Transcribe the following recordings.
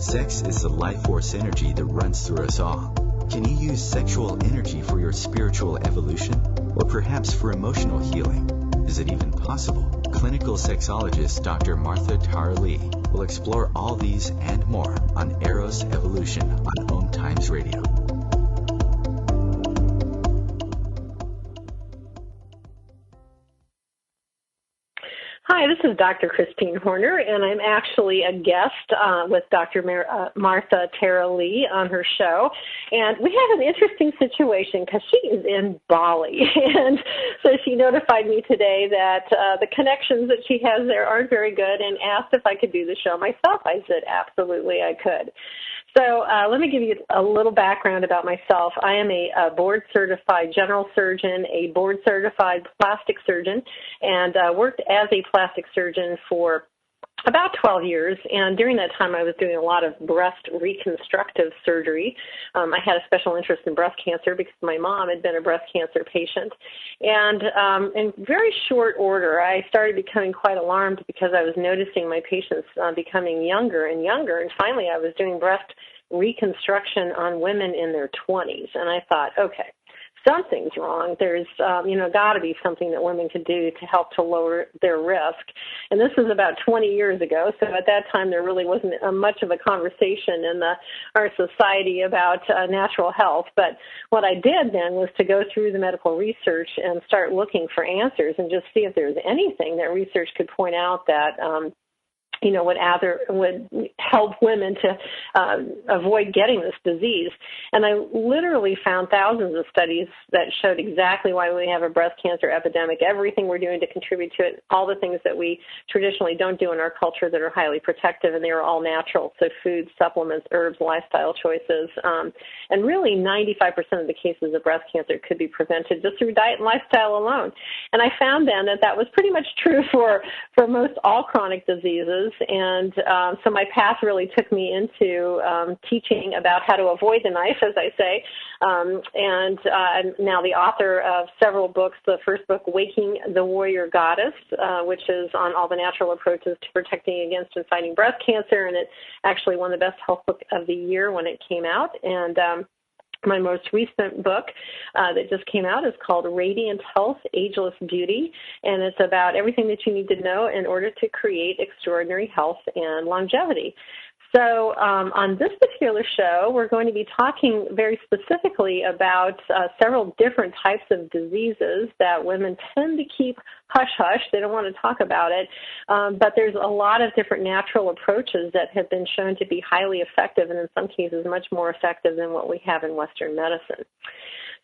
Sex is the life force energy that runs through us all. Can you use sexual energy for your spiritual evolution? Or perhaps for emotional healing? Is it even possible? Clinical sexologist Dr. Martha Tara Lee will explore all these and more on Eros Evolution on OMTimes Radio. Hi, this is Dr. Christine Horner, and I'm actually a guest with Dr. Martha Tara Lee on her show. And we have an interesting situation because she is in Bali. And so she notified me today that the connections that she has there aren't very good and asked if I could do the show myself. I said, absolutely, I could. So let me give you a little background about myself. I am a board-certified general surgeon, a board-certified plastic surgeon, and worked as a plastic surgeon for about 12 years, and during that time I was doing a lot of breast reconstructive surgery. I had a special interest in breast cancer because my mom had been a breast cancer patient. And in very short order, I started becoming quite alarmed because I was noticing my patients becoming younger and younger, and finally I was doing breast reconstruction on women in their 20s. And I thought, okay, something's wrong. There's, got to be something that women can do to help to lower their risk. And this was about 20 years ago, so at that time there really wasn't much of a conversation in our society about natural health. But what I did then was to go through the medical research and start looking for answers and just see if there was anything that research could point out that would help women to avoid getting this disease. And I literally found thousands of studies that showed exactly why we have a breast cancer epidemic, everything we're doing to contribute to it, all the things that we traditionally don't do in our culture that are highly protective, and they are all natural. So food, supplements, herbs, lifestyle choices. And really 95% of the cases of breast cancer could be prevented just through diet and lifestyle alone. And I found then that was pretty much true for most all chronic diseases. And so my path really took me into teaching about how to avoid the knife, as I say. And I'm now the author of several books. The first book, Waking the Warrior Goddess, which is on all the natural approaches to protecting against and fighting breast cancer. And it actually won the best health book of the year when it came out. And my most recent book that just came out is called Radiant Health, Ageless Beauty, and it's about everything that you need to know in order to create extraordinary health and longevity. So on this particular show, we're going to be talking very specifically about several different types of diseases that women tend to keep hush-hush. They don't want to talk about it. But there's a lot of different natural approaches that have been shown to be highly effective, and in some cases much more effective than what we have in Western medicine.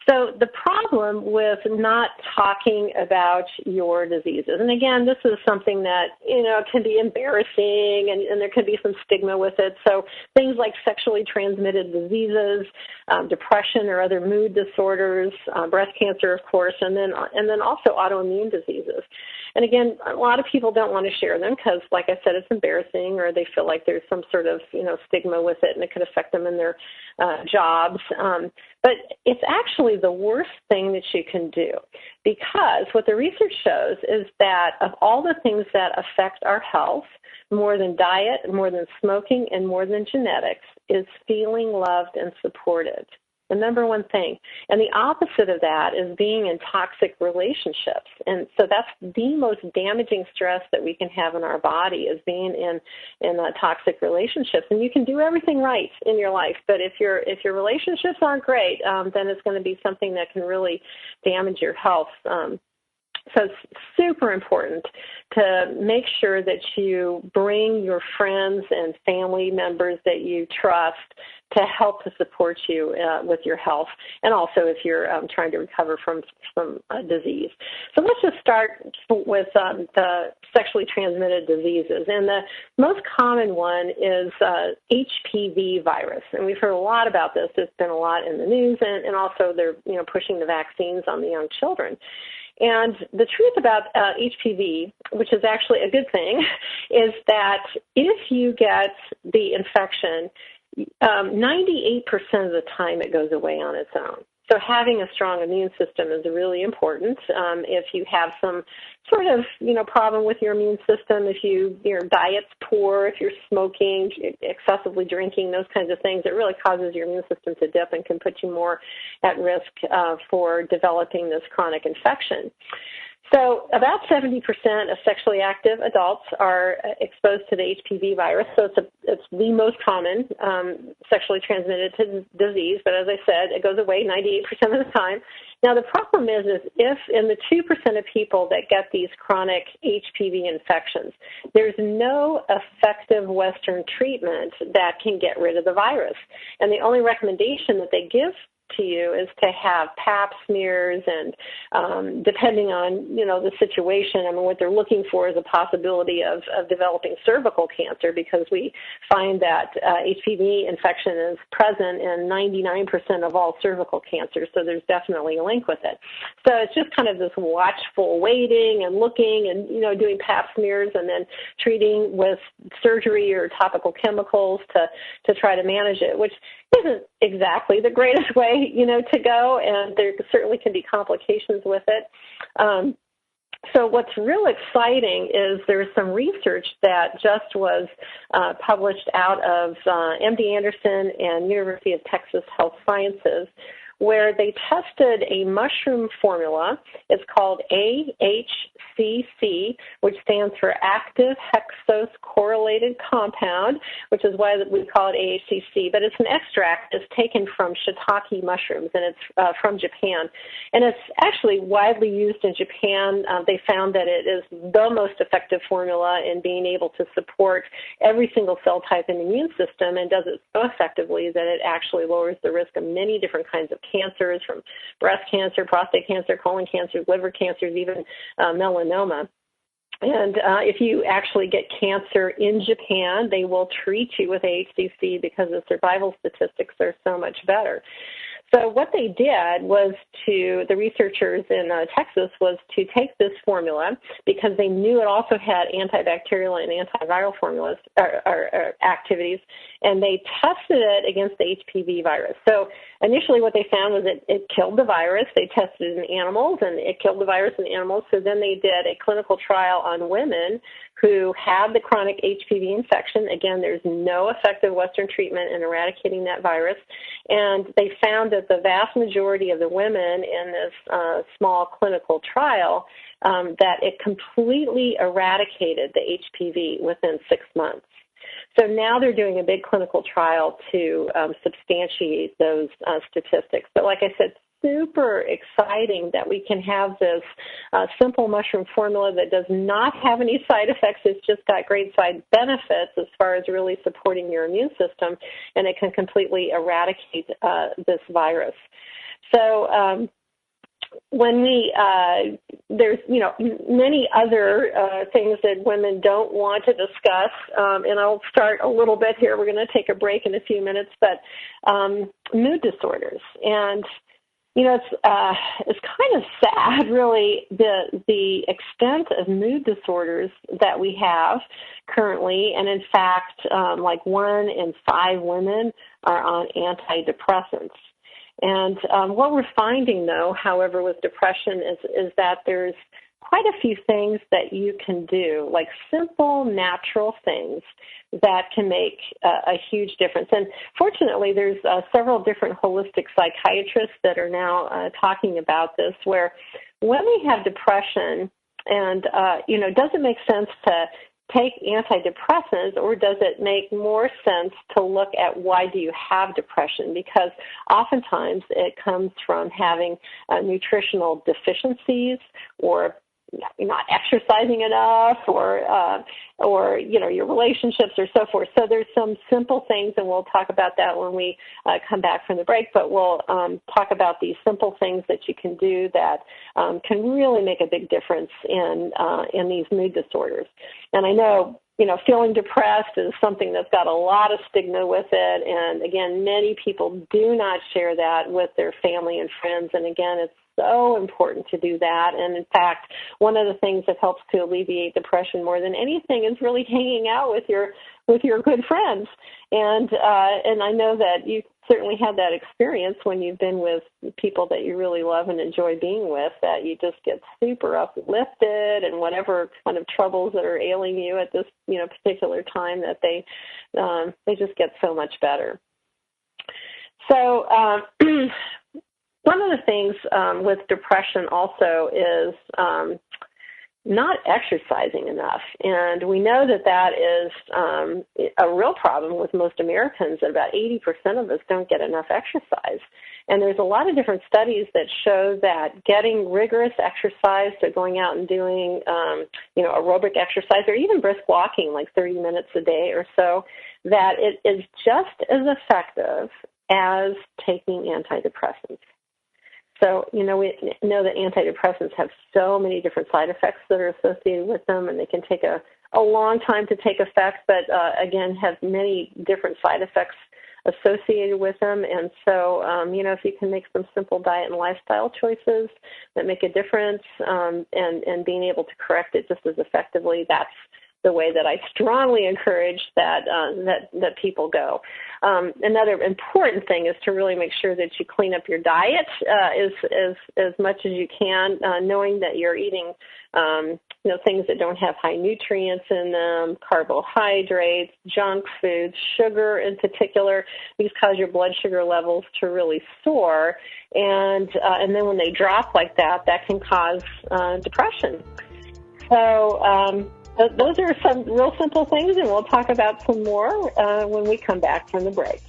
So the problem with not talking about your diseases, and again, this is something that, can be embarrassing and there can be some stigma with it. So things like sexually transmitted diseases, depression or other mood disorders, breast cancer, of course, and then also autoimmune diseases. And again, a lot of people don't want to share them because, like I said, it's embarrassing, or they feel like there's some sort of, stigma with it and it could affect them in their jobs. But it's actually the worst thing that you can do, because what the research shows is that of all the things that affect our health, more than diet, more than smoking, and more than genetics, is feeling loved and supported. The number one thing. And the opposite of that is being in toxic relationships. And so that's the most damaging stress that we can have in our body, is being in toxic relationships. And you can do everything right in your life, but if your relationships aren't great, then it's going to be something that can really damage your health. So it's super important to make sure that you bring your friends and family members that you trust to help to support you with your health, and also if you're trying to recover from disease. So let's just start with the sexually transmitted diseases. And the most common one is HPV virus. And we've heard a lot about this. There's been a lot in the news, and also they're pushing the vaccines on the young children. And the truth about HPV, which is actually a good thing, is that if you get the infection, 98% of the time it goes away on its own. So having a strong immune system is really important. If you have some sort of, problem with your immune system, if your diet's poor, if you're smoking, excessively drinking, those kinds of things, it really causes your immune system to dip and can put you more at risk for developing this chronic infection. So about 70% of sexually active adults are exposed to the HPV virus, so it's the most common sexually transmitted disease, but as I said, it goes away 98% of the time. Now, the problem is if in the 2% of people that get these chronic HPV infections, there's no effective Western treatment that can get rid of the virus. And the only recommendation that they give to you is to have pap smears and depending on, the situation, what they're looking for is a possibility of developing cervical cancer because we find that HPV infection is present in 99% of all cervical cancers, so there's definitely a link with it. So it's just kind of this watchful waiting and looking and, doing pap smears and then treating with surgery or topical chemicals to try to manage it, which isn't exactly the greatest way, to go, and there certainly can be complications with it. So what's real exciting is there's some research that just was published out of MD Anderson and University of Texas Health Sciences, where they tested a mushroom formula. It's called AHCC, which stands for Active Hexose Correlated Compound, which is why we call it AHCC. But it's an extract that's taken from shiitake mushrooms, and it's from Japan. And it's actually widely used in Japan. They found that it is the most effective formula in being able to support every single cell type in the immune system and does it so effectively that it actually lowers the risk of many different kinds of cancers, from breast cancer, prostate cancer, colon cancers, liver cancers, even melanoma. And if you actually get cancer in Japan, they will treat you with AHCC because the survival statistics are so much better. So what they did was the researchers in Texas was to take this formula because they knew it also had antibacterial and antiviral formulas or activities, and they tested it against the HPV virus. So initially what they found was that it killed the virus. They tested it in animals, and it killed the virus in animals. So then they did a clinical trial on women who had the chronic HPV infection. Again, there's no effective Western treatment in eradicating that virus. And they found that the vast majority of the women in this small clinical trial, that it completely eradicated the HPV within 6 months. So now they're doing a big clinical trial to substantiate those statistics. But like I said, super exciting that we can have this simple mushroom formula that does not have any side effects. It's just got great side benefits as far as really supporting your immune system, and it can completely eradicate this virus. So when there's, many other things that women don't want to discuss, and I'll start a little bit here. We're going to take a break in a few minutes, but mood disorders. And it's kind of sad, really, the extent of mood disorders that we have currently. And in fact, like 1 in 5 women are on antidepressants. And what we're finding, though, however, with depression is that there's quite a few things that you can do, like simple, natural things that can make a huge difference. And fortunately, there's several different holistic psychiatrists that are now talking about this, where when we have depression and, does it make sense to take antidepressants, or does it make more sense to look at why do you have depression? Because oftentimes it comes from having nutritional deficiencies, or not exercising enough, or your relationships or so forth. So there's some simple things, and we'll talk about that when we come back from the break. But we'll talk about these simple things that you can do that can really make a big difference in these mood disorders. And I know, feeling depressed is something that's got a lot of stigma with it. And again, many people do not share that with their family and friends. And again, it's so important to do that. And in fact, one of the things that helps to alleviate depression more than anything is really hanging out with your good friends. And I know that you certainly had that experience when you've been with people that you really love and enjoy being with, that you just get super uplifted, and whatever kind of troubles that are ailing you at this, particular time, that they just get so much better. So one of the things with depression also is not exercising enough. And we know that is a real problem with most Americans, that about 80% of us don't get enough exercise. And there's a lot of different studies that show that getting rigorous exercise, so going out and doing, aerobic exercise, or even brisk walking, like 30 minutes a day or so, that it is just as effective as taking antidepressants. So, we know that antidepressants have so many different side effects that are associated with them, and they can take a long time to take effect, but again, have many different side effects associated with them. And so, if you can make some simple diet and lifestyle choices that make a difference, and being able to correct it just as effectively, that's the way that I strongly encourage that people go. Another important thing is to really make sure that you clean up your diet as much as you can, knowing that you're eating things that don't have high nutrients in them, carbohydrates, junk foods, sugar in particular. These cause your blood sugar levels to really soar, and then when they drop like that, that can cause depression. So those are some real simple things, and we'll talk about some more when we come back from the break.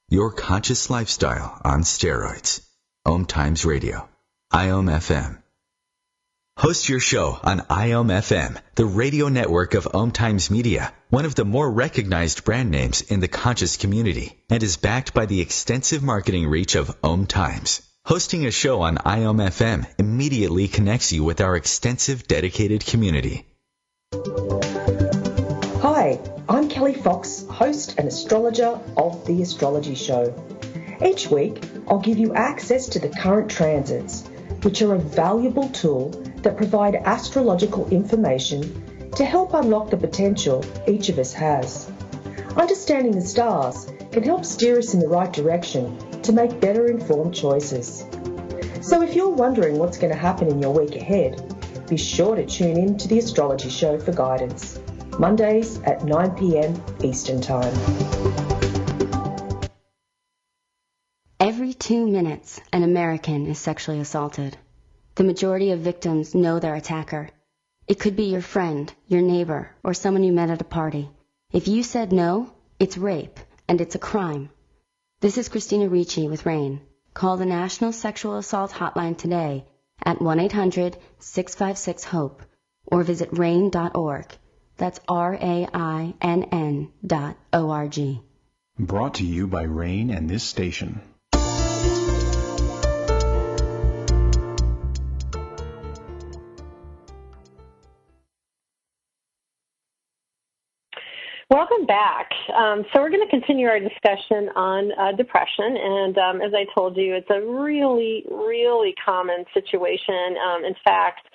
Your conscious lifestyle on steroids. OMTimes Radio. IOM FM. Host your show on IOM FM, the radio network of OMTimes Media, one of the more recognized brand names in the conscious community, and is backed by the extensive marketing reach of OMTimes. Hosting a show on IOM FM immediately connects you with our extensive dedicated community. Hi, I'm Kelly Fox, host and astrologer of The Astrology Show. Each week, I'll give you access to the current transits, which are a valuable tool that provide astrological information to help unlock the potential each of us has. Understanding the stars can help steer us in the right direction to make better informed choices. So if you're wondering what's going to happen in your week ahead, be sure to tune in to The Astrology Show for guidance, Mondays at 9 p.m. Eastern Time. Every 2 minutes, an American is sexually assaulted. The majority of victims know their attacker. It could be your friend, your neighbor, or someone you met at a party. If you said no, it's rape, and it's a crime. This is Christina Ricci with RAIN. Call the National Sexual Assault Hotline today at 1-800-656-HOPE or visit RAIN.org. That's RAINN.org. Brought to you by RAIN and this station. Welcome back. So we're going to continue our discussion on depression, and as I told you, it's a really, really common situation. In fact,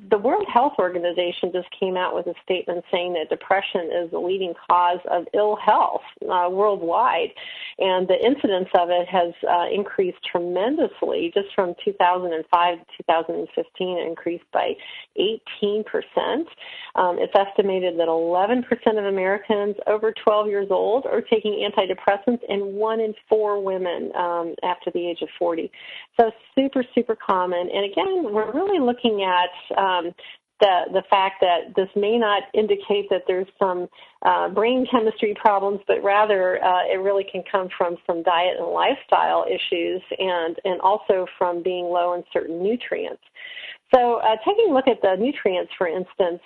the World Health Organization just came out with a statement saying that depression is the leading cause of ill health worldwide, and the incidence of it has increased tremendously. Just from 2005 to 2015, it increased by 18%. It's estimated that 11% of Americans over 12 years old are taking antidepressants, and 1 in 4 women after the age of 40. So super, super common. And again, we're really looking at the fact that this may not indicate that there's some brain chemistry problems, but rather it really can come from some diet and lifestyle issues, and also from being low in certain nutrients. So taking a look at the nutrients, for instance,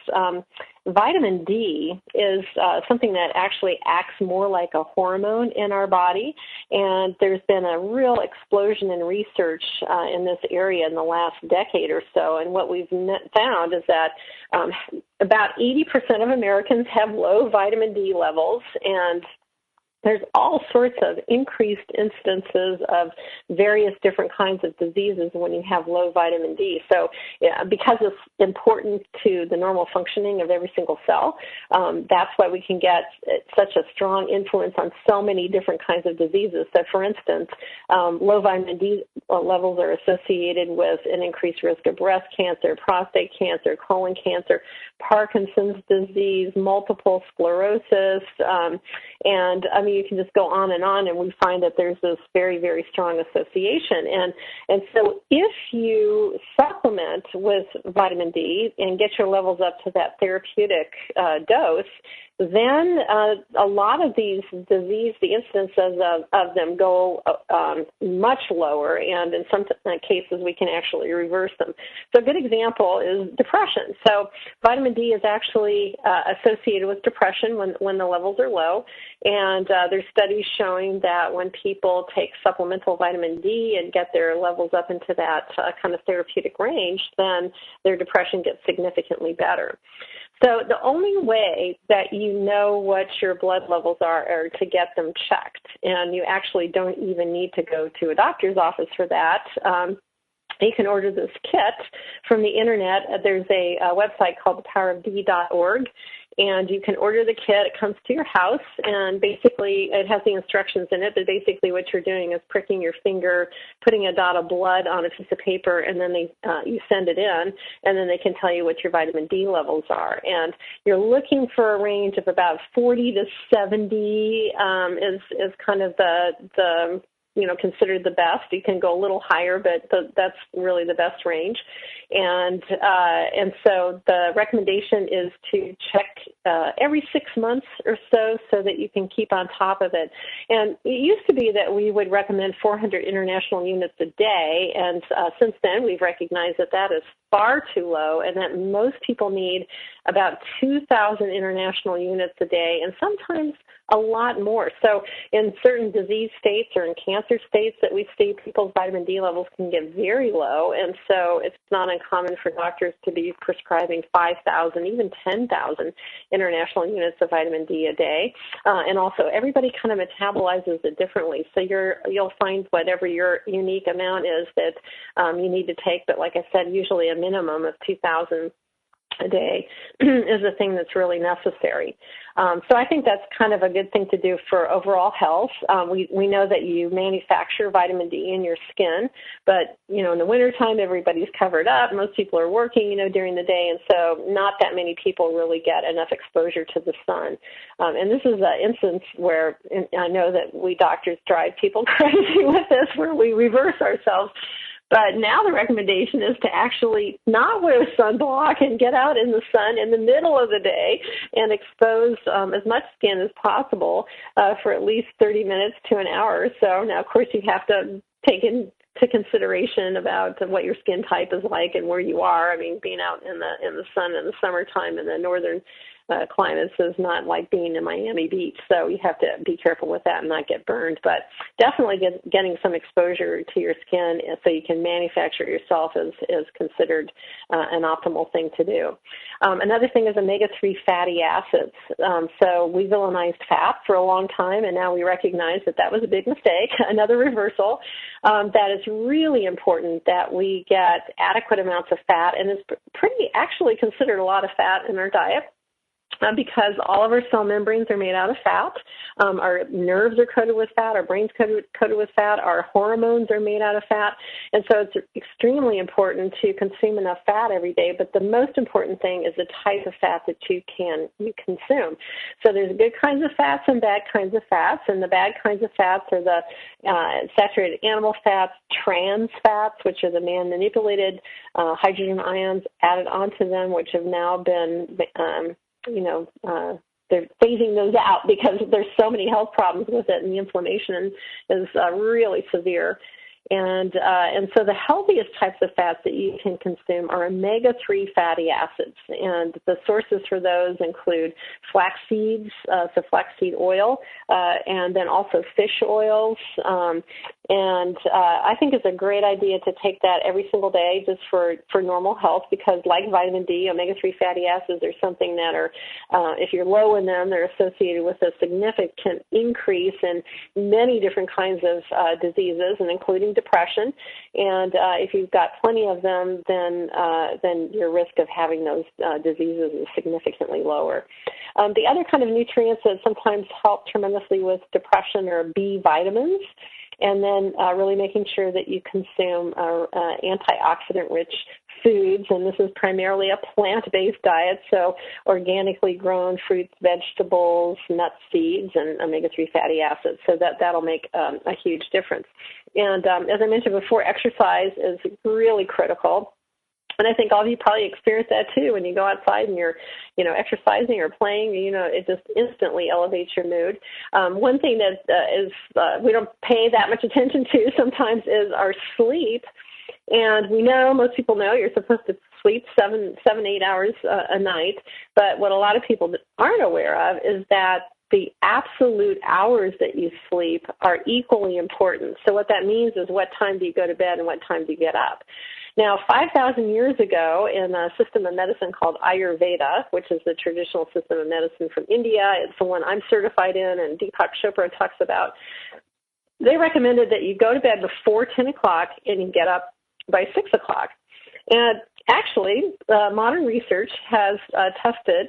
vitamin D is something that actually acts more like a hormone in our body, and there's been a real explosion in research in this area in the last decade or so, and what we've found is that about 80% of Americans have low vitamin D levels, and there's all sorts of increased instances of various different kinds of diseases when you have low vitamin D. So because it's important to the normal functioning of every single cell, that's why we can get such a strong influence on so many different kinds of diseases. So, for instance, low vitamin D levels are associated with an increased risk of breast cancer, prostate cancer, colon cancer, Parkinson's disease, multiple sclerosis, and I mean, you can just go on, and we find that there's this very, very strong association. And so if you supplement with vitamin D and get your levels up to that therapeutic dose, then a lot of these disease, the incidences of them go much lower, and in some cases we can actually reverse them. So a good example is depression. So vitamin D is actually associated with depression when the levels are low, and there's studies showing that when people take supplemental vitamin D and get their levels up into that kind of therapeutic range, then their depression gets significantly better. So the only way that you know what your blood levels are to get them checked, and you actually don't even need to go to a doctor's office for that. You can order this kit from the internet. There's a website called thepowerofd.org, and you can order the kit. It comes to your house, and basically it has the instructions in it, but basically what you're doing is pricking your finger, putting a dot of blood on a piece of paper, and then you send it in, and then they can tell you what your vitamin D levels are. And you're looking for a range of about 40 to 70 is kind of the considered the best. You can go a little higher, but that's really the best range. And so the recommendation is to check every 6 months or so that you can keep on top of it. And it used to be that we would recommend 400 international units a day, and since then we've recognized that that is far too low, and that most people need about 2,000 international units a day, and sometimes a lot more. So in certain disease states or in cancer states that we see, people's vitamin D levels can get very low, and so it's not uncommon for doctors to be prescribing 5,000, even 10,000 international units of vitamin D a day. And also everybody kind of metabolizes it differently. So you'll find whatever your unique amount is that you need to take, but like I said, usually a minimum of 2,000 a day is the thing that's really necessary. So I think that's kind of a good thing to do for overall health. We know that you manufacture vitamin D in your skin, but, in the wintertime, everybody's covered up. Most people are working, during the day, and so not that many people really get enough exposure to the sun. And this is an instance where I know that we doctors drive people crazy with this, where we reverse ourselves. But now the recommendation is to actually not wear sunblock and get out in the sun in the middle of the day and expose as much skin as possible for at least 30 minutes to an hour or so. Now, of course, you have to take into consideration about what your skin type is like and where you are. I mean, being out in the sun in the summertime in the northern climates is not like being in Miami Beach, so you have to be careful with that and not get burned. But definitely getting some exposure to your skin so you can manufacture it yourself is considered an optimal thing to do. Another thing is omega-3 fatty acids. So we villainized fat for a long time, and now we recognize that was a big mistake, another reversal. That it's really important that we get adequate amounts of fat, and it's pretty actually considered a lot of fat in our diet. Because all of our cell membranes are made out of fat. Our nerves are coated with fat. Our brain's coated with fat. Our hormones are made out of fat. And so it's extremely important to consume enough fat every day. But the most important thing is the type of fat that you consume. So there's good kinds of fats and bad kinds of fats. And the bad kinds of fats are the saturated animal fats, trans fats, which are the man-manipulated hydrogen ions added onto them, which have now been they're phasing those out because there's so many health problems with it, and the inflammation is really severe. And so the healthiest types of fats that you can consume are omega-3 fatty acids. And the sources for those include flax seeds, so flaxseed oil, and then also fish oils. And I think it's a great idea to take that every single day just for normal health, because like vitamin D, omega-3 fatty acids are something that are, if you're low in them, they're associated with a significant increase in many different kinds of diseases, and including depression. And if you've got plenty of them, then your risk of having those diseases is significantly lower. The other kind of nutrients that sometimes help tremendously with depression are B vitamins. And then really making sure that you consume antioxidant-rich foods, and this is primarily a plant-based diet, so organically grown fruits, vegetables, nuts, seeds, and omega-3 fatty acids. So that'll make a huge difference. And as I mentioned before, exercise is really critical. And I think all of you probably experience that too when you go outside and you're, exercising or playing. It just instantly elevates your mood. One thing that is we don't pay that much attention to sometimes is our sleep. And we know, most people know, you're supposed to sleep 8 hours a night. But what a lot of people aren't aware of is that the absolute hours that you sleep are equally important. So what that means is what time do you go to bed and what time do you get up. Now, 5,000 years ago, in a system of medicine called Ayurveda, which is the traditional system of medicine from India, it's the one I'm certified in and Deepak Chopra talks about, they recommended that you go to bed before 10 o'clock and you get up by 6 o'clock. And actually, modern research has tested,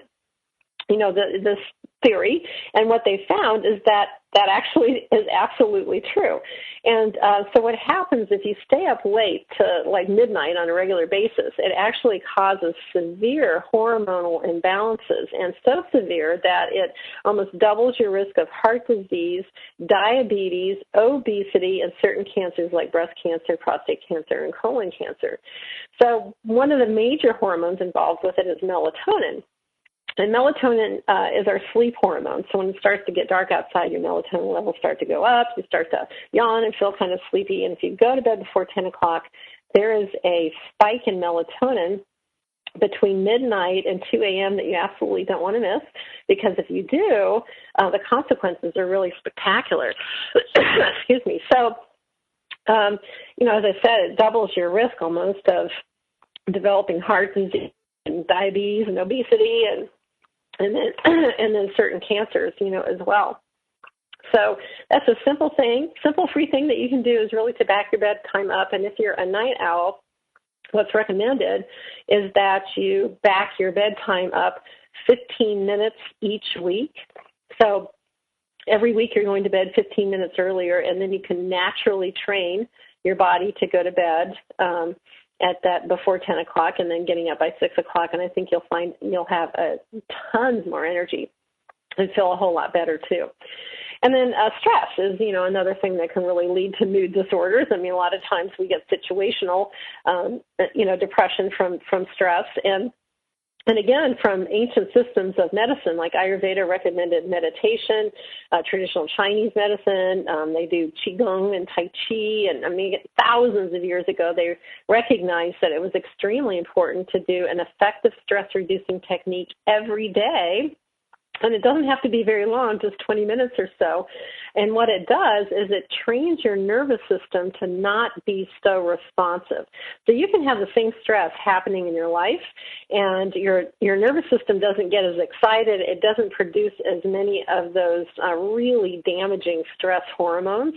this theory, and what they found is that actually is absolutely true. And so what happens if you stay up late to like midnight on a regular basis, it actually causes severe hormonal imbalances, and so severe that it almost doubles your risk of heart disease, diabetes, obesity, and certain cancers like breast cancer, prostate cancer, and colon cancer. So one of the major hormones involved with it is melatonin. And melatonin is our sleep hormone. So when it starts to get dark outside, your melatonin levels start to go up. You start to yawn and feel kind of sleepy. And if you go to bed before 10 o'clock, there is a spike in melatonin between midnight and 2 a.m. that you absolutely don't want to miss, because if you do, the consequences are really spectacular. Excuse me. So, as I said, it doubles your risk almost of developing heart disease and diabetes and obesity and then certain cancers, as well. So that's a simple free thing that you can do is really to back your bedtime up. And if you're a night owl, what's recommended is that you back your bedtime up 15 minutes each week. So every week you're going to bed 15 minutes earlier, and then you can naturally train your body to go to bed at that before 10 o'clock and then getting up by 6 o'clock. And I think you'll find you'll have tons more energy and feel a whole lot better too. And then stress is, another thing that can really lead to mood disorders. I mean, a lot of times we get situational, depression from stress. And again, from ancient systems of medicine, like Ayurveda recommended meditation, traditional Chinese medicine, they do Qigong and Tai Chi, and thousands of years ago, they recognized that it was extremely important to do an effective stress-reducing technique every day. And it doesn't have to be very long, just 20 minutes or so. And what it does is it trains your nervous system to not be so responsive. So you can have the same stress happening in your life, and your nervous system doesn't get as excited. It doesn't produce as many of those really damaging stress hormones.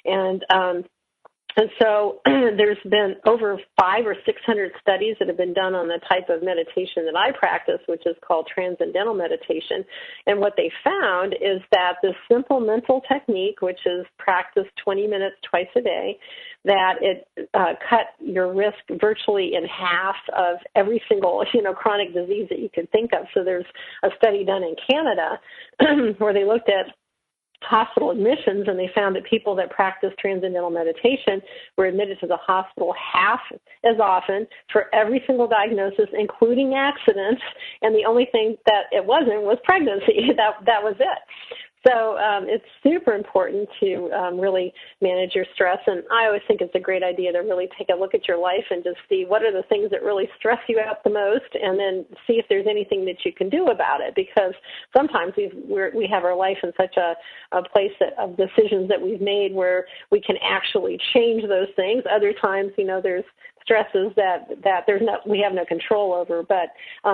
And so there's been over 500 or 600 studies that have been done on the type of meditation that I practice, which is called transcendental meditation. And what they found is that this simple mental technique, which is practiced 20 minutes twice a day, that it cut your risk virtually in half of every single, chronic disease that you can think of. So there's a study done in Canada where they looked at hospital admissions, and they found that people that practiced transcendental meditation were admitted to the hospital half as often for every single diagnosis, including accidents, and the only thing that it wasn't was pregnancy. That was it. So it's super important to really manage your stress, and I always think it's a great idea to really take a look at your life and just see what are the things that really stress you out the most, and then see if there's anything that you can do about it, because sometimes we have our life in such a place of decisions that we've made where we can actually change those things. Other times, there's stresses that we have no control over. But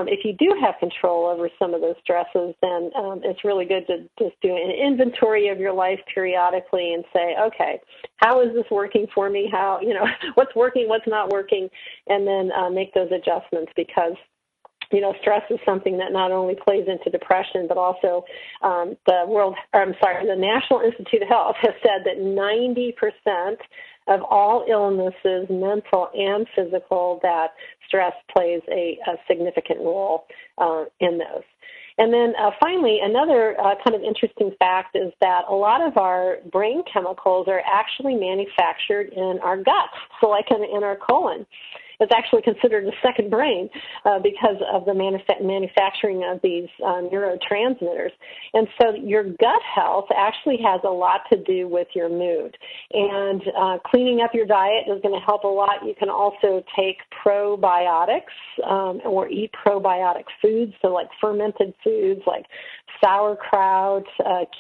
if you do have control over some of those stresses, then it's really good to just do an inventory of your life periodically and say, okay, how is this working for me? How, what's working, what's not working, and then make those adjustments, because stress is something that not only plays into depression, but also the National Institute of Health has said that 90% of all illnesses, mental and physical, that stress plays a significant role in those. And then finally, another kind of interesting fact is that a lot of our brain chemicals are actually manufactured in our guts, so like in our colon. It's actually considered a second brain because of the manufacturing of these neurotransmitters. And so your gut health actually has a lot to do with your mood. And cleaning up your diet is going to help a lot. You can also take probiotics or eat probiotic foods, so like fermented foods like sauerkraut,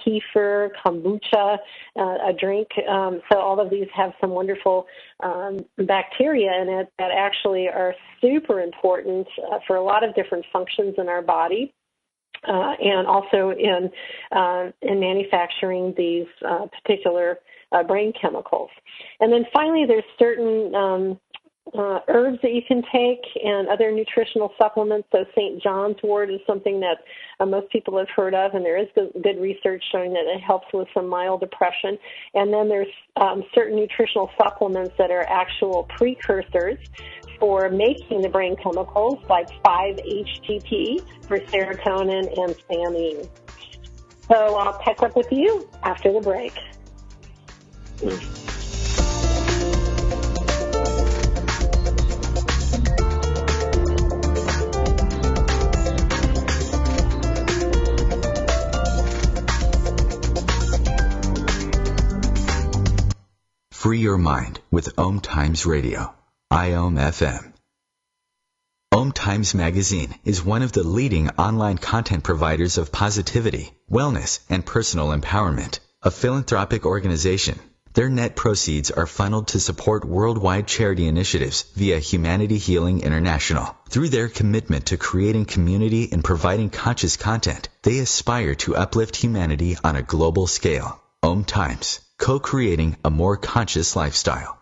kefir, kombucha, a drink. So all of these have some wonderful bacteria in it that actually are super important for a lot of different functions in our body, and also in manufacturing these particular brain chemicals. And then finally, there's certain herbs that you can take and other nutritional supplements. So St. John's wort is something that most people have heard of, and there is good research showing that it helps with some mild depression. And then there's certain nutritional supplements that are actual precursors for making the brain chemicals, like 5-HTP for serotonin and theanine. So I'll catch up with you after the break. Free your mind with OMTimes Radio, IOM FM. OMTimes Magazine is one of the leading online content providers of positivity, wellness, and personal empowerment, a philanthropic organization. Their net proceeds are funneled to support worldwide charity initiatives via Humanity Healing International. Through their commitment to creating community and providing conscious content, they aspire to uplift humanity on a global scale. OMTimes, co-creating a more conscious lifestyle.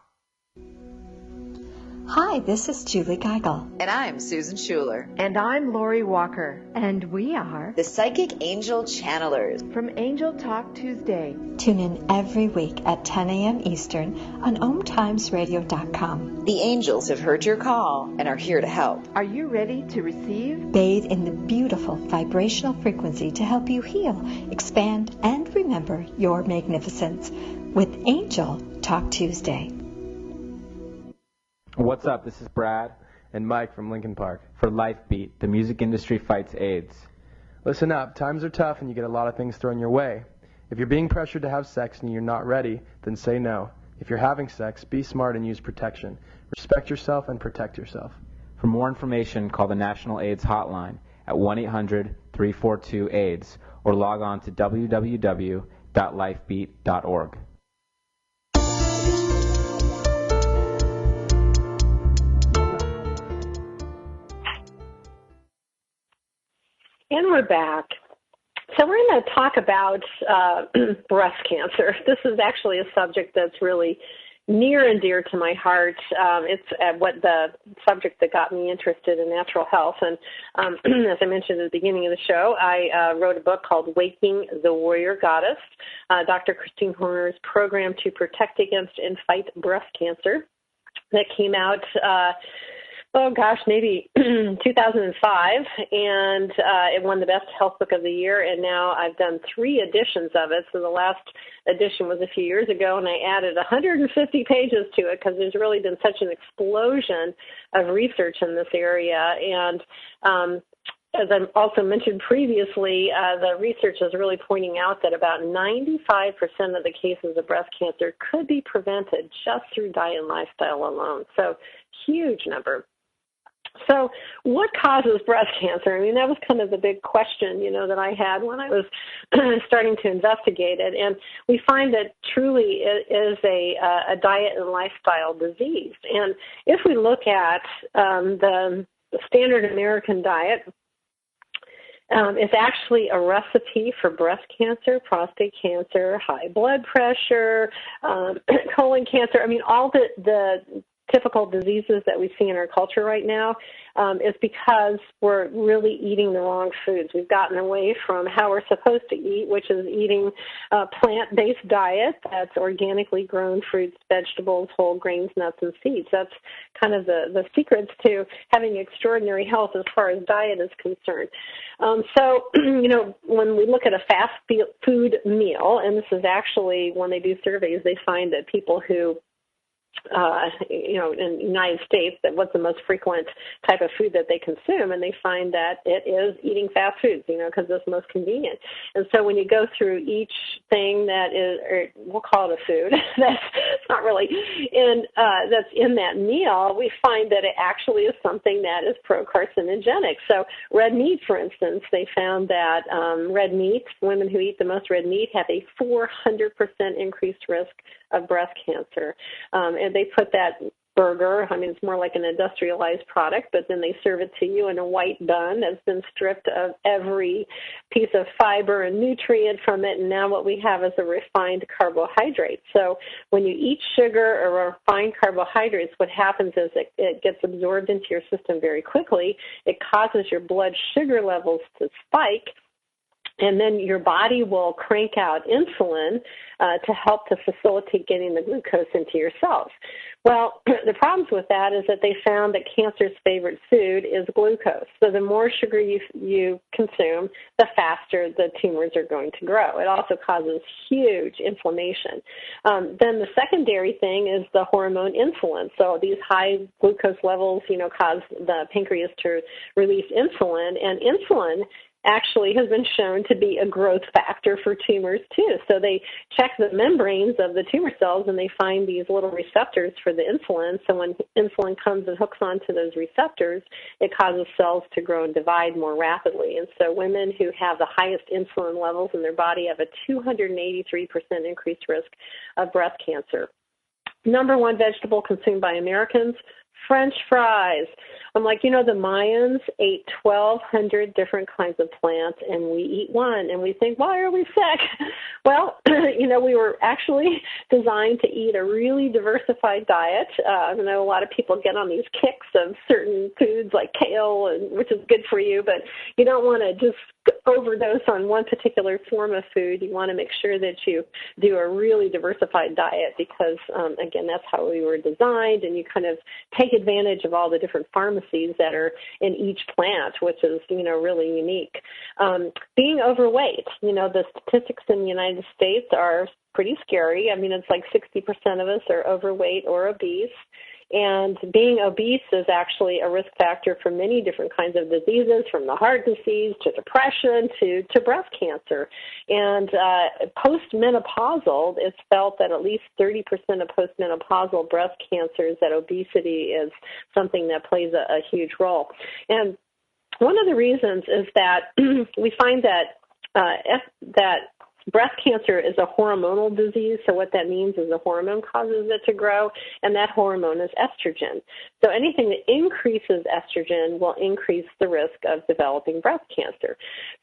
Hi, this is Julie Geigel. And I'm Susan Schuler. And I'm Lori Walker. And we are the Psychic Angel Channelers from Angel Talk Tuesday. Tune in every week at 10 a.m. Eastern on OMTimesRadio.com. The angels have heard your call and are here to help. Are you ready to receive? Bathe in the beautiful vibrational frequency to help you heal, expand, and remember your magnificence with Angel Talk Tuesday. What's up? This is Brad and Mike from Lincoln Park for LifeBeat, the music industry fights AIDS. Listen up, times are tough and you get a lot of things thrown your way. If you're being pressured to have sex and you're not ready, then say no. If you're having sex, be smart and use protection. Respect yourself and protect yourself. For more information, call the National AIDS Hotline at 1-800-342-AIDS or log on to www.lifebeat.org. And we're back. So we're going to talk about breast cancer. This is actually a subject that's really near and dear to my heart. It's the subject that got me interested in natural health. And as I mentioned at the beginning of the show, I wrote a book called Waking the Warrior Goddess, Dr. Christine Horner's program to protect against and fight breast cancer, that came out maybe 2005, and it won the Best Health Book of the Year, and now I've done 3 editions of it. So the last edition was a few years ago, and I added 150 pages to it because there's really been such an explosion of research in this area. And as I also mentioned previously, the research is really pointing out that about 95% of the cases of breast cancer could be prevented just through diet and lifestyle alone. So, huge number. So what causes breast cancer? I mean, that was kind of the big question, that I had when I was starting to investigate it. And we find that truly it is a diet and lifestyle disease. And if we look at the standard American diet, it's actually a recipe for breast cancer, prostate cancer, high blood pressure, colon cancer. I mean, all the typical diseases that we see in our culture right now is because we're really eating the wrong foods. We've gotten away from how we're supposed to eat, which is eating a plant-based diet that's organically grown fruits, vegetables, whole grains, nuts, and seeds. That's kind of the secrets to having extraordinary health as far as diet is concerned. So, when we look at a fast food meal, and this is actually, when they do surveys, they find that people who in the United States, that what's the most frequent type of food that they consume, and they find that it is eating fast foods, because it's most convenient. And so when you go through each thing that is, or we'll call it a food, that's not really that's in that meal, we find that it actually is something that is pro-carcinogenic. So red meat, for instance, they found that red meat, women who eat the most red meat have a 400% increased risk of breast cancer. And they put that burger, it's more like an industrialized product, but then they serve it to you in a white bun that's been stripped of every piece of fiber and nutrient from it, and now what we have is a refined carbohydrate. So when you eat sugar or refined carbohydrates, what happens is it gets absorbed into your system very quickly. It causes your blood sugar levels to spike, and then your body will crank out insulin to help to facilitate getting the glucose into your cells. Well, the problems with that is that they found that cancer's favorite food is glucose. So the more sugar you consume, the faster the tumors are going to grow. It also causes huge inflammation. Then the secondary thing is the hormone insulin. So these high glucose levels, cause the pancreas to release insulin, and insulin actually has been shown to be a growth factor for tumors too. So they check the membranes of the tumor cells and they find these little receptors for the insulin. So when insulin comes and hooks onto those receptors, it causes cells to grow and divide more rapidly. And so women who have the highest insulin levels in their body have a 283% increased risk of breast cancer. Number one vegetable consumed by Americans, French fries. I'm like, the Mayans ate 1,200 different kinds of plants, and we eat one, and we think, why are we sick? Well, we were actually designed to eat a really diversified diet. I know a lot of people get on these kicks of certain foods like kale, which is good for you, but you don't want to just overdose on one particular form of food. You want to make sure that you do a really diversified diet because, again, that's how we were designed, and you kind of take advantage of all the different pharmacies that are in each plant, which is, really unique. Being overweight, the statistics in the United States are pretty scary. It's like 60% of us are overweight or obese. And being obese is actually a risk factor for many different kinds of diseases, from the heart disease to depression to breast cancer. And postmenopausal, it's felt that at least 30% of postmenopausal breast cancers, that obesity is something that plays a huge role. And one of the reasons is that we find that breast cancer is a hormonal disease, so what that means is a hormone causes it to grow, and that hormone is estrogen. So anything that increases estrogen will increase the risk of developing breast cancer.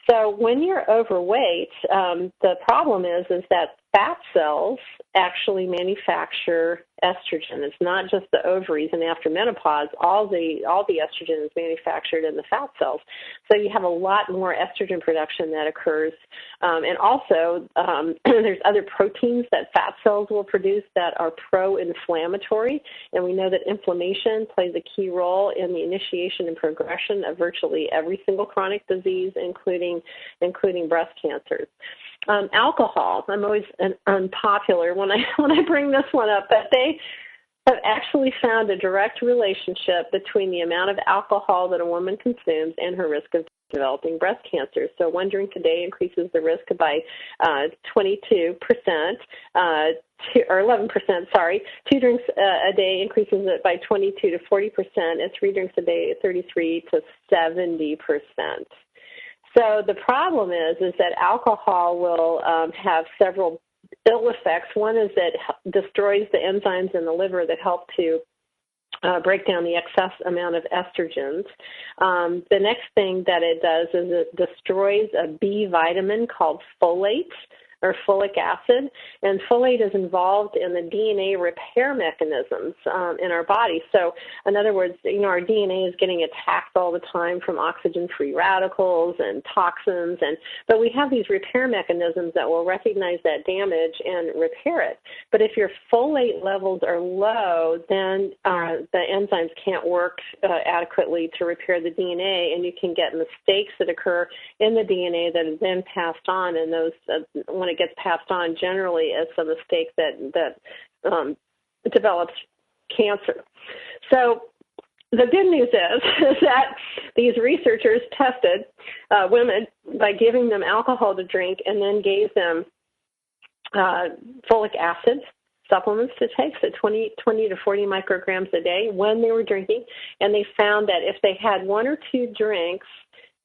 So when you're overweight, the problem is that fat cells actually manufacture estrogen. It's not just the ovaries, and after menopause, all the estrogen is manufactured in the fat cells. So you have a lot more estrogen production that occurs. And also, there's other proteins that fat cells will produce that are pro-inflammatory, and we know that inflammation plays a key role in the initiation and progression of virtually every single chronic disease, including breast cancers. Alcohol, I'm always unpopular when I bring this one up, but they have actually found a direct relationship between the amount of alcohol that a woman consumes and her risk of developing breast cancer. So one drink a day increases the risk by 22%, or 11%, sorry. 2 drinks a day increases it by 22 to 40%, and 3 drinks a day, 33 to 70%. So the problem is that alcohol will have several ill effects. One is that it destroys the enzymes in the liver that help to break down the excess amount of estrogens. The next thing that it does is it destroys a B vitamin called folate, or folic acid, and folate is involved in the DNA repair mechanisms in our body. So, in other words, our DNA is getting attacked all the time from oxygen-free radicals and toxins, but we have these repair mechanisms that will recognize that damage and repair it. But if your folate levels are low, then the enzymes can't work adequately to repair the DNA, and you can get mistakes that occur in the DNA that is then passed on, and those when it gets passed on, generally it's a mistake that develops cancer. So the good news is that these researchers tested women by giving them alcohol to drink and then gave them folic acid supplements to take, so 20 to 40 micrograms a day when they were drinking, and they found that if they had 1 or 2 drinks,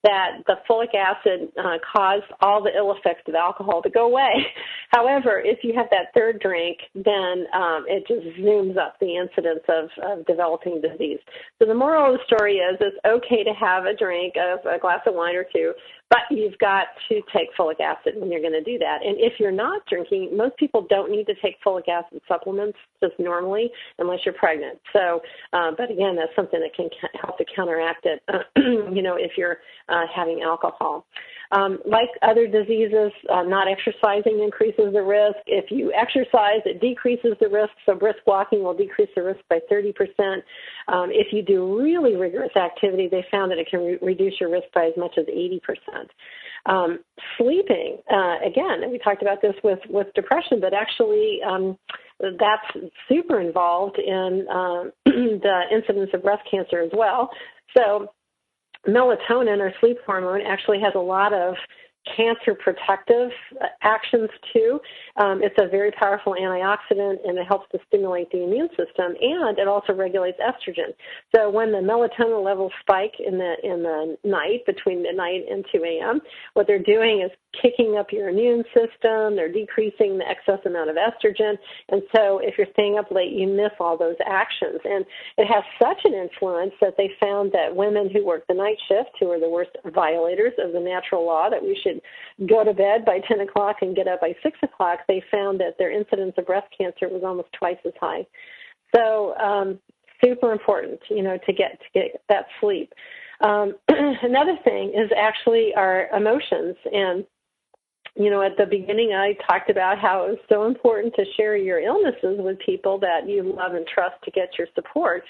that the folic acid caused all the ill effects of alcohol to go away. However, if you have that 3rd drink, then it just zooms up the incidence of developing disease. So the moral of the story is it's okay to have a drink of a glass of wine or 2, but you've got to take folic acid when you're going to do that. And if you're not drinking, most people don't need to take folic acid supplements just normally unless you're pregnant. So, but again, that's something that can help to counteract it, if you're having alcohol. Like other diseases, not exercising increases the risk. If you exercise, it decreases the risk. So brisk walking will decrease the risk by 30%. If you do really rigorous activity, they found that it can reduce your risk by as much as 80%. Sleeping, again, and we talked about this with depression, but actually that's super involved in the incidence of breast cancer as well. So melatonin, or sleep hormone, actually has a lot of cancer protective actions too. It's a very powerful antioxidant, and it helps to stimulate the immune system, and it also regulates estrogen. So when the melatonin levels spike in the night, between midnight and 2 a.m., what they're doing is kicking up your immune system. They're decreasing the excess amount of estrogen, and so if you're staying up late, you miss all those actions. And it has such an influence that they found that women who work the night shift, who are the worst violators of the natural law that we should go to bed by 10 o'clock and get up by 6 o'clock, they found that their incidence of breast cancer was almost twice as high. So super important, to get that sleep. Another thing is actually our emotions. And at the beginning, I talked about how it was so important to share your illnesses with people that you love and trust to get your support,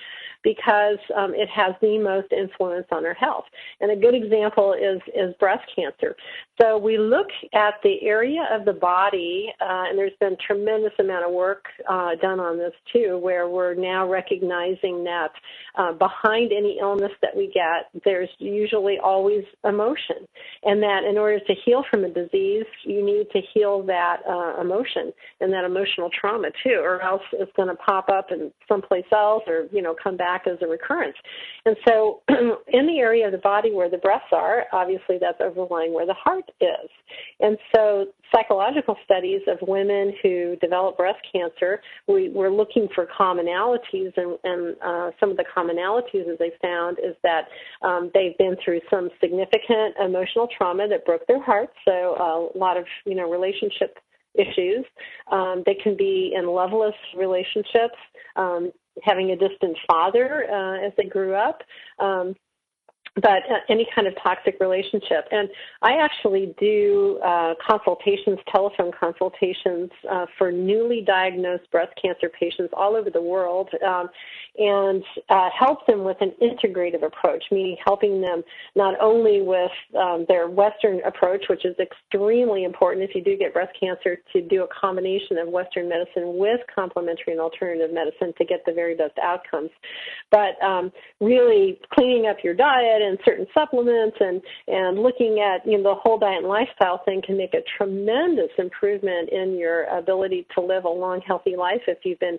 because it has the most influence on our health. And a good example is breast cancer. So we look at the area of the body, and there's been a tremendous amount of work done on this too, where we're now recognizing that behind any illness that we get, there's usually always emotion, and that in order to heal from a disease, you need to heal that emotion and that emotional trauma too, or else it's going to pop up in someplace else, or come back as a recurrence. And so in the area of the body where the breasts are, obviously that's overlying where the heart is. And so psychological studies of women who develop breast cancer, we're looking for commonalities, and some of the commonalities that they found is that they've been through some significant emotional trauma that broke their hearts, so a lot of relationship issues. They can be in loveless relationships, having a distant father as they grew up, but any kind of toxic relationship. And I actually do consultations, telephone consultations for newly diagnosed breast cancer patients all over the world, and help them with an integrative approach, meaning helping them not only with their Western approach, which is extremely important if you do get breast cancer, to do a combination of Western medicine with complementary and alternative medicine to get the very best outcomes, but really cleaning up your diet in certain supplements and looking at, the whole diet and lifestyle thing can make a tremendous improvement in your ability to live a long, healthy life if you've been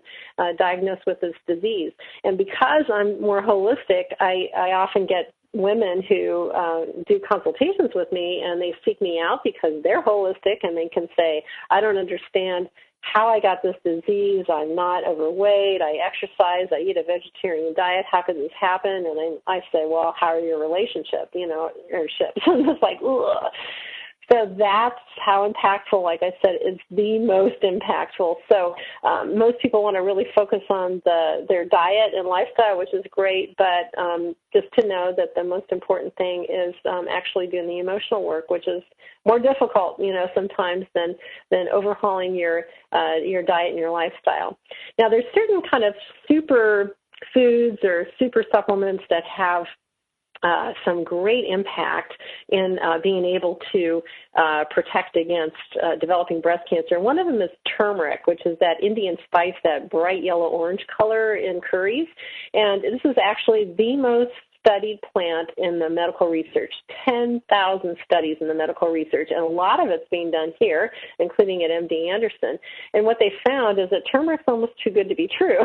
diagnosed with this disease. And because I'm more holistic, I often get women who do consultations with me, and they seek me out because they're holistic, and they can say, I don't understand how I got this disease. I'm not overweight. I exercise. I eat a vegetarian diet. How could this happen? And I say, well, how are your relationship, or ships? And it's like, ugh. So that's how impactful, like I said, it's the most impactful. So most people want to really focus on their diet and lifestyle, which is great, but just to know that the most important thing is actually doing the emotional work, which is more difficult, sometimes than overhauling your diet and your lifestyle. Now, there's certain kind of super foods or super supplements that have some great impact in being able to protect against developing breast cancer. And one of them is turmeric, which is that Indian spice, that bright yellow-orange color in curries. And this is actually the most studied plant in the medical research, 10,000 studies in the medical research, and a lot of it's being done here, including at MD Anderson. And what they found is that turmeric's almost too good to be true.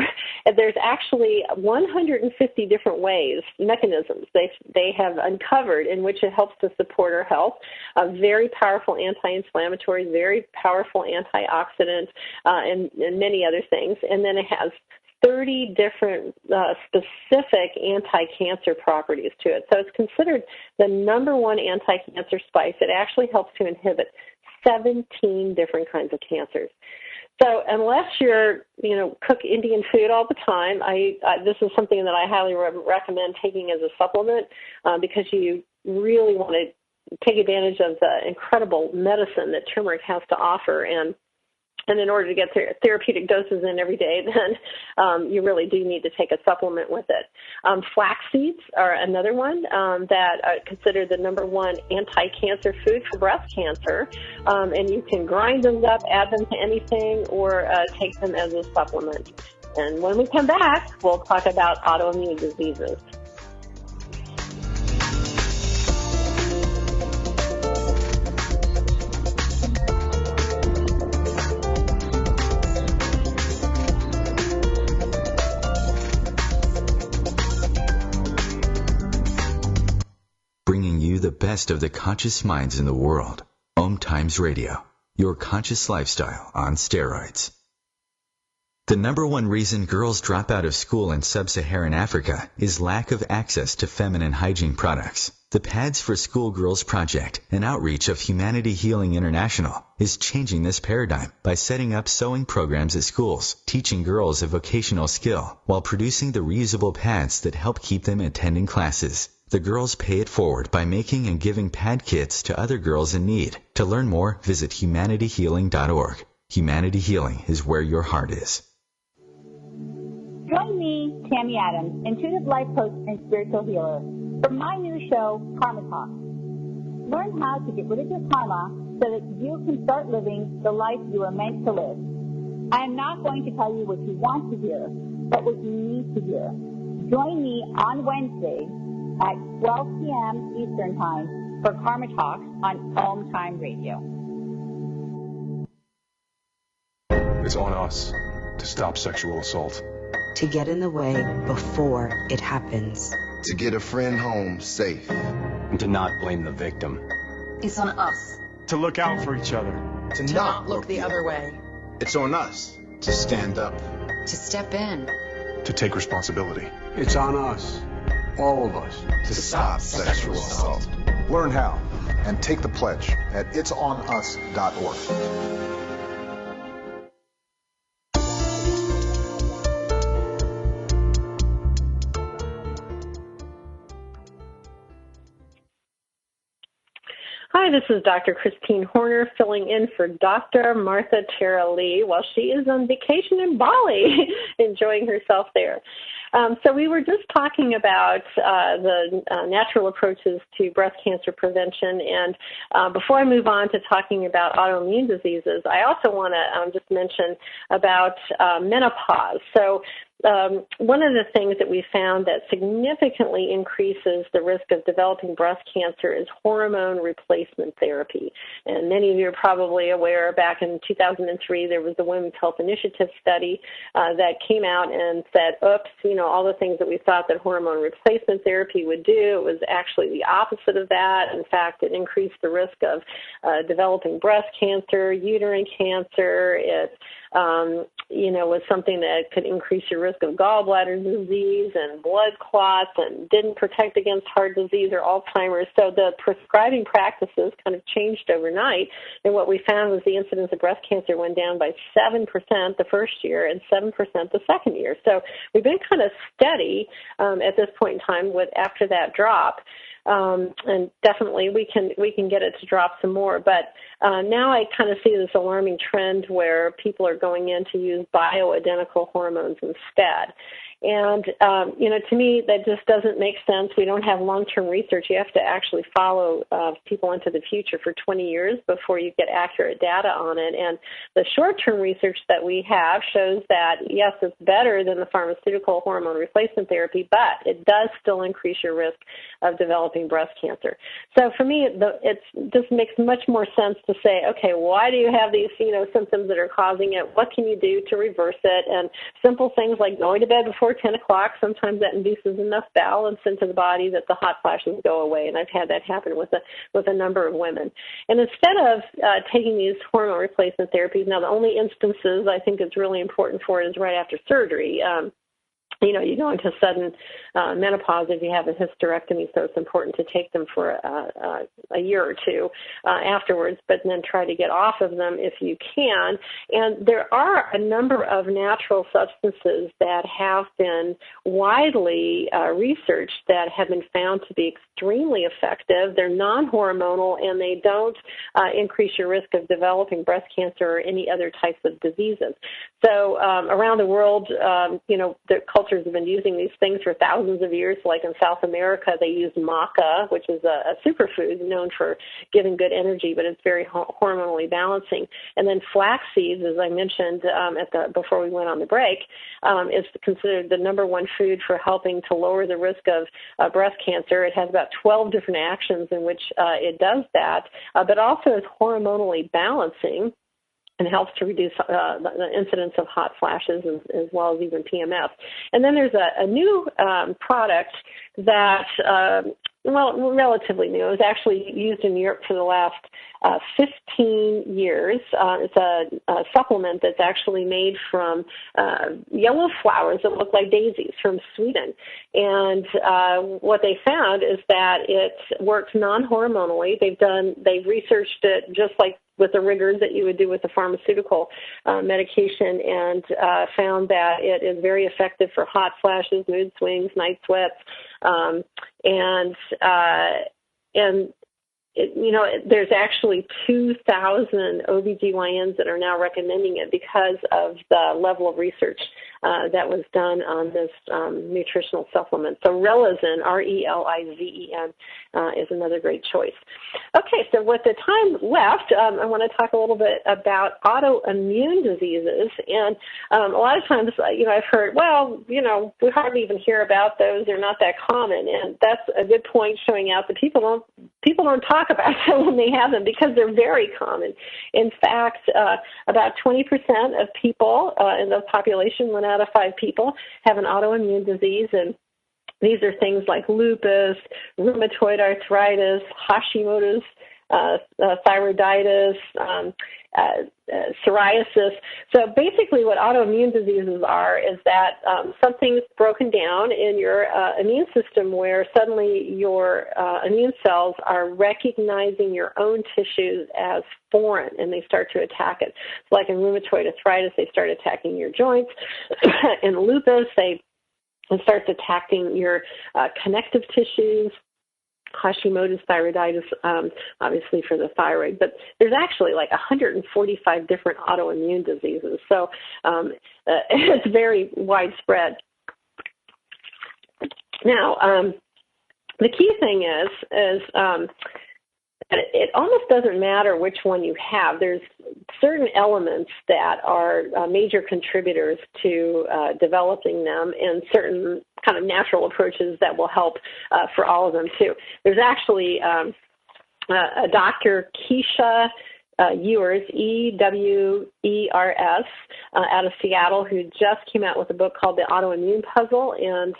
And there's actually 150 different ways, mechanisms they have uncovered in which it helps to support our health. A very powerful anti-inflammatory, very powerful antioxidant, and many other things. And then it has 30 different specific anti-cancer properties to it. So it's considered the number one anti-cancer spice. It actually helps to inhibit 17 different kinds of cancers. So unless you're, cook Indian food all the time, this is something that I highly recommend taking as a supplement because you really want to take advantage of the incredible medicine that turmeric has to offer. And in order to get therapeutic doses in every day, then you really do need to take a supplement with it. Flax seeds are another one that are considered the number one anti-cancer food for breast cancer. And you can grind them up, add them to anything, or take them as a supplement. And when we come back, we'll talk about autoimmune diseases. Bringing you the best of the conscious minds in the world. OMTimes Radio, your conscious lifestyle on steroids. The number one reason girls drop out of school in sub-Saharan Africa is lack of access to feminine hygiene products. The Pads for Schoolgirls Project, an outreach of Humanity Healing International, is changing this paradigm by setting up sewing programs at schools, teaching girls a vocational skill, while producing the reusable pads that help keep them attending classes. The girls pay it forward by making and giving pad kits to other girls in need. To learn more, visit humanityhealing.org. Humanity Healing is where your heart is. Join me, Tammy Adams, intuitive life coach and spiritual healer, for my new show, Karma Talk. Learn how to get rid of your karma so that you can start living the life you are meant to live. I am not going to tell you what you want to hear, but what you need to hear. Join me on Wednesday at 12 p.m. Eastern Time for Karma Talks on OMTimes Radio. It's on us to stop sexual assault. To get in the way before it happens. To get a friend home safe. And to not blame the victim. It's on us. To look out for each other. To not look the other way. It's on us to stand up. To step in. To take responsibility. It's on us. All of us. To stop sexual assault. Learn how and take the pledge at itsonus.org. Hi, this is Dr. Christine Horner filling in for Dr. Martha Tara Lee while she is on vacation in Bali, enjoying herself there. So we were just talking about the natural approaches to breast cancer prevention, and before I move on to talking about autoimmune diseases, I also want to just mention about menopause. So one of the things that we found that significantly increases the risk of developing breast cancer is hormone replacement therapy. And many of you are probably aware, back in 2003, there was the Women's Health Initiative study that came out and said, oops, all the things that we thought that hormone replacement therapy would do, it was actually the opposite of that. In fact, it increased the risk of developing breast cancer, uterine cancer. It was something that could increase your risk of gallbladder disease and blood clots, and didn't protect against heart disease or Alzheimer's. So the prescribing practices kind of changed overnight, and what we found was the incidence of breast cancer went down by 7% the first year and 7% the second year. So we've been kind of steady at this point in time after that drop. And definitely we can get it to drop some more. But now I kind of see this alarming trend where people are going in to use bioidentical hormones instead. And, to me, that just doesn't make sense. We don't have long-term research. You have to actually follow people into the future for 20 years before you get accurate data on it. And the short-term research that we have shows that, yes, it's better than the pharmaceutical hormone replacement therapy, but it does still increase your risk of developing breast cancer. So for me, it just makes much more sense to say, okay, why do you have these, symptoms that are causing it? What can you do to reverse it? And simple things like going to bed before 10 o'clock, sometimes that induces enough balance into the body that the hot flashes go away. And I've had that happen with a number of women. And instead of taking these hormone replacement therapies, now the only instances I think it's really important for it is right after surgery. You go into sudden menopause if you have a hysterectomy, so it's important to take them for a year or two afterwards, but then try to get off of them if you can. And there are a number of natural substances that have been widely researched that have been found to be extremely effective. They're non-hormonal, and they don't increase your risk of developing breast cancer or any other types of diseases. So around the world, the cultures have been using these things for thousands of years. Like in South America, they use maca, which is a superfood known for giving good energy, but it's very hormonally balancing. And then flax seeds, as I mentioned before we went on the break, is considered the number one food for helping to lower the risk of breast cancer. It has about 12 different actions in which it does that, but also is hormonally balancing and helps to reduce the incidence of hot flashes as well as even PMS. And then there's a new product that, relatively new. It was actually used in Europe for the last 15 years. It's a supplement that's actually made from yellow flowers that look like daisies from Sweden. And what they found is that it works non-hormonally. They've researched it just like with the rigors that you would do with a pharmaceutical medication, and found that it is very effective for hot flashes, mood swings, night sweats, there's actually 2,000 OBGYNs that are now recommending it because of the level of research that was done on this nutritional supplement. So Relizen, Relizen, is another great choice. Okay, so with the time left, I want to talk a little bit about autoimmune diseases. And a lot of times, I've heard, we hardly even hear about those. They're not that common. And that's a good point, showing out that people don't talk about them when they have them, because they're very common. In fact, about 20% of people in the population, 1 out of 5 people, have an autoimmune disease, and these are things like lupus, rheumatoid arthritis, Hashimoto's thyroiditis, psoriasis. So basically what autoimmune diseases are is that something's broken down in your immune system, where suddenly your immune cells are recognizing your own tissues as foreign, and they start to attack it. So like in rheumatoid arthritis, they start attacking your joints. In lupus, it starts attacking your connective tissues. Hashimoto's thyroiditis, obviously for the thyroid, but there's actually like 145 different autoimmune diseases, so it's very widespread. Now, the key thing is it almost doesn't matter which one you have. There's certain elements that are major contributors to developing them, and certain kind of natural approaches that will help for all of them too. There's actually a Dr. Keisha Ewers, E-W-E-R-S, out of Seattle, who just came out with a book called The Autoimmune Puzzle, and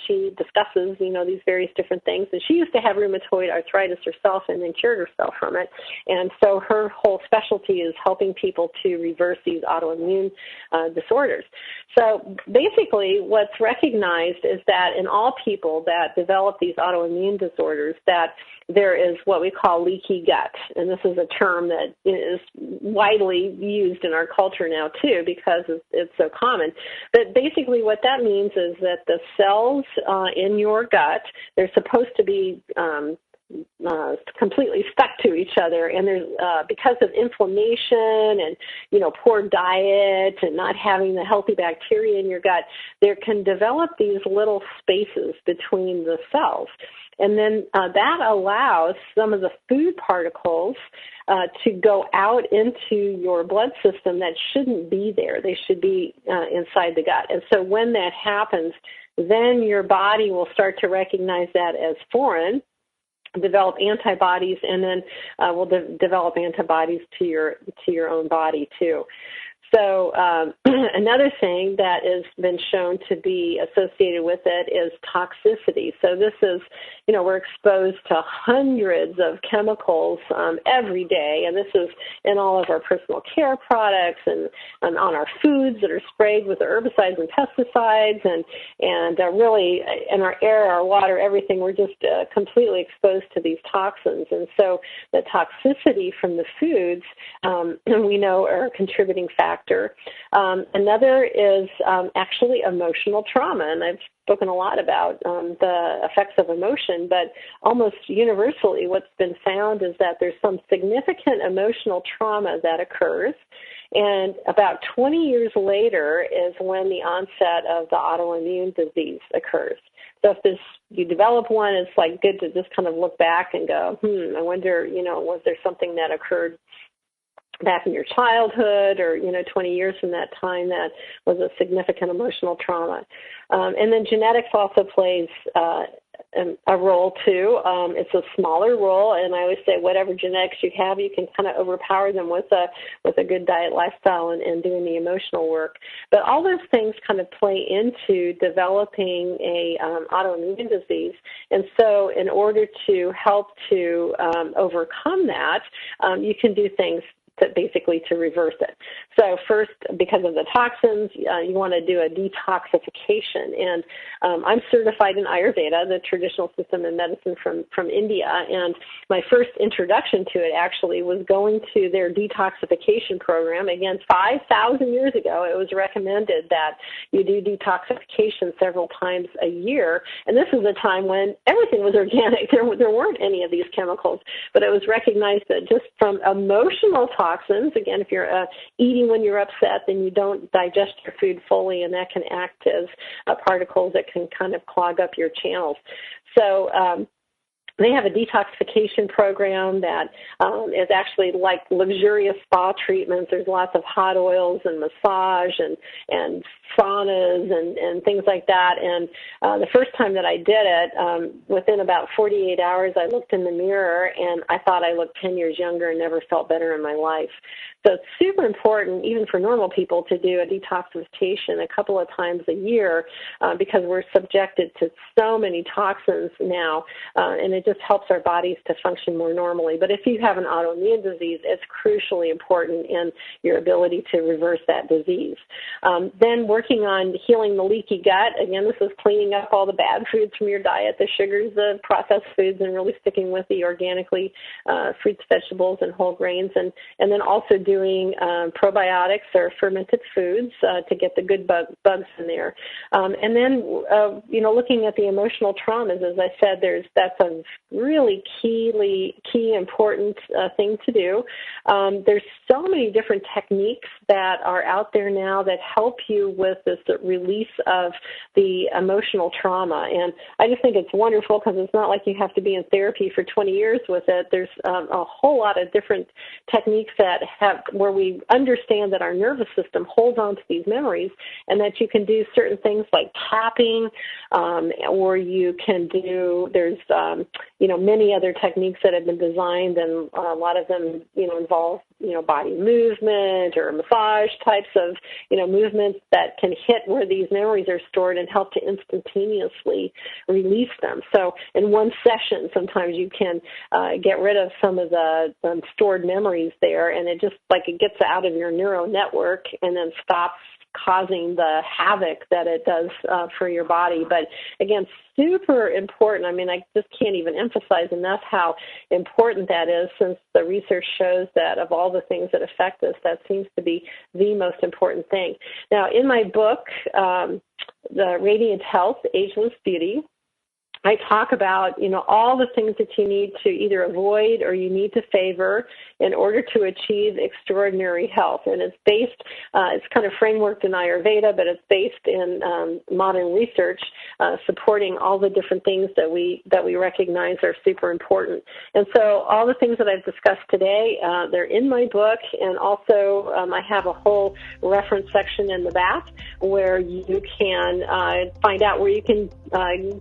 she discusses, these various different things. And she used to have rheumatoid arthritis herself and then cured herself from it. And so her whole specialty is helping people to reverse these autoimmune disorders. So basically what's recognized is that in all people that develop these autoimmune disorders, that there is what we call leaky gut. And this is a term that is widely used in our culture now too, because it's so common. But basically what that means is that the cells in your gut, they're supposed to be completely stuck to each other, and there's because of inflammation and poor diet and not having the healthy bacteria in your gut, there can develop these little spaces between the cells. And then that allows some of the food particles to go out into your blood system that shouldn't be there. They should be inside the gut. And so when that happens, then your body will start to recognize that as foreign, develop antibodies, and then will develop antibodies to your own body too. So another thing that has been shown to be associated with it is toxicity. So this is, we're exposed to hundreds of chemicals every day, and this is in all of our personal care products and on our foods that are sprayed with the herbicides and pesticides, and really in our air, our water, everything. We're just completely exposed to these toxins. And so the toxicity from the foods, we know, are a contributing factor. Another is actually emotional trauma, and I've spoken a lot about the effects of emotion, but almost universally what's been found is that there's some significant emotional trauma that occurs, and about 20 years later is when the onset of the autoimmune disease occurs. So if you develop one, it's like good to just kind of look back and go, I wonder, was there something that occurred back in your childhood or, 20 years from that time that was a significant emotional trauma. And then genetics also plays a role too. It's a smaller role, and I always say whatever genetics you have, you can kind of overpower them with a good diet, lifestyle, and doing the emotional work. But all those things kind of play into developing a autoimmune disease. And so in order to help to overcome that, you can do things to reverse it. So first, because of the toxins, you want to do a detoxification. And I'm certified in Ayurveda, the traditional system in medicine from India. And my first introduction to it actually was going to their detoxification program. Again, 5,000 years ago, it was recommended that you do detoxification several times a year. And this was a time when everything was organic. There weren't any of these chemicals. But it was recognized that just from emotional toxins, again, if you're eating when you're upset, then you don't digest your food fully, and that can act as particles that can kind of clog up your channels. So they have a detoxification program that is actually like luxurious spa treatments. There's lots of hot oils and massage and saunas and things like that. And the first time that I did it, within about 48 hours, I looked in the mirror and I thought I looked 10 years younger and never felt better in my life. So it's super important, even for normal people, to do a detoxification a couple of times a year because we're subjected to so many toxins now, and it just helps our bodies to function more normally. But if you have an autoimmune disease, it's crucially important in your ability to reverse that disease. Then working on healing the leaky gut. Again, this is cleaning up all the bad foods from your diet, the sugars, the processed foods, and really sticking with the organically fruits, vegetables, and whole grains, and then also doing probiotics or fermented foods to get the good bugs in there. And then, looking at the emotional traumas, as I said, that's a really key important thing to do. There's so many different techniques that are out there now that help you with this release of the emotional trauma. And I just think it's wonderful because it's not like you have to be in therapy for 20 years with it. There's a whole lot of different techniques that where we understand that our nervous system holds on to these memories, and that you can do certain things like tapping, or you can do, there's many other techniques that have been designed, and a lot of them involve body movement or massage types of movements that can hit where these memories are stored and help to instantaneously release them. So in one session, sometimes you can get rid of some of the stored memories there, and it just it gets out of your neural network and then stops causing the havoc that it does for your body. But again, super important. I mean, I just can't even emphasize enough how important that is, since the research shows that of all the things that affect us, that seems to be the most important thing. Now, in my book, The Radiant Health, Ageless Beauty, I talk about, all the things that you need to either avoid or you need to favor in order to achieve extraordinary health. And it's based, it's kind of frameworked in Ayurveda, but it's based in modern research supporting all the different things that we recognize are super important. And so all the things that I've discussed today, they're in my book, and also I have a whole reference section in the back where you can find out where you can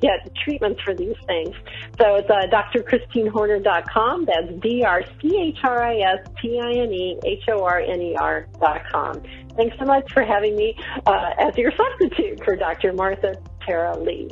get treatment for these things. So it's drchristinehorner.com. That's drchristinehorner.com. Thanks so much for having me as your substitute for Dr. Martha Tara Lee.